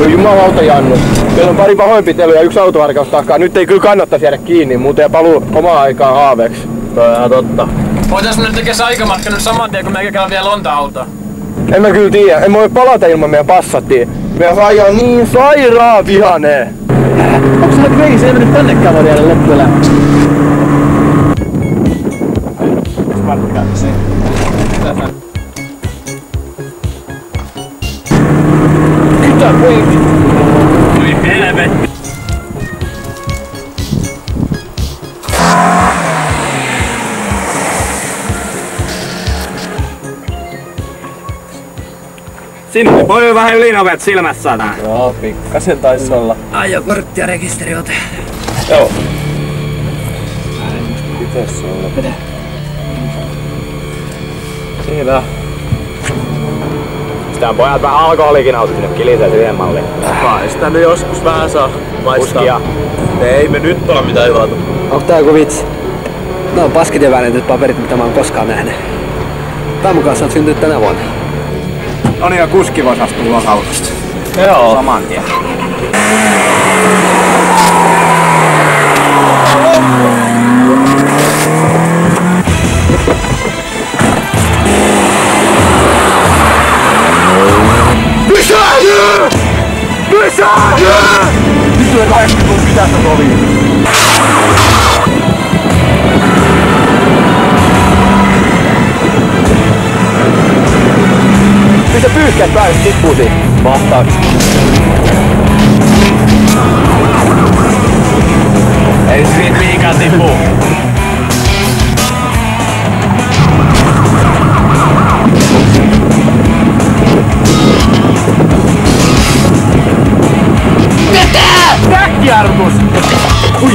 Voi jumalauta Jannu. Meillä on pari pahoinpitelyä ja 1 autoharkaus takaa. Nyt ei kyllä kannattaisi jäädä kiinni, muuten paluu omaa aikaan haaveeksi. Toi on ihan totta. Voitais me nyt tekee se aikamatka nyt saman tien, kun meikä käy vielä lonta-autoa? En mä kyllä tiedä. En mä voi palata ilman meidän passattiin. Meidän faija on niin sairaan vihanee. Onko sulla Grace ei mennyt tännekään vaan vielä loppuelämäksi? Kytä Grace! Oi helvetti! Sinne voi vähän ylinopeat silmässä saadaan. Joo, pikkasen taisi olla. Ajokortti ja rekisteriote. Joo. Mites se on? Mitä? Siinä. Sitä on pojat vähän alkoholikin auto sinne kiliseen siihen malliin. Kai sitä nyt joskus vähän saa maistaa. Uskia. Ei me nyt olla mitään juotu. Onko tää joku vitsi? No on paskiten väännetyt paperit, mitä mä oon koskaan nähnyt. Tää mukaan sä oot syntynyt tänä vuonna. No niin, ja kuski vois astua ulos autosta. Joo. Saman tien. Pysähdy! Pysähdy! Nyt tulee 80 kun pitää sitä roviin. Pistä pyyhkät päälle tippuu siitä. Vastaaks. Ei siitä liikaa tipu. Äkkijarrutus! Ui!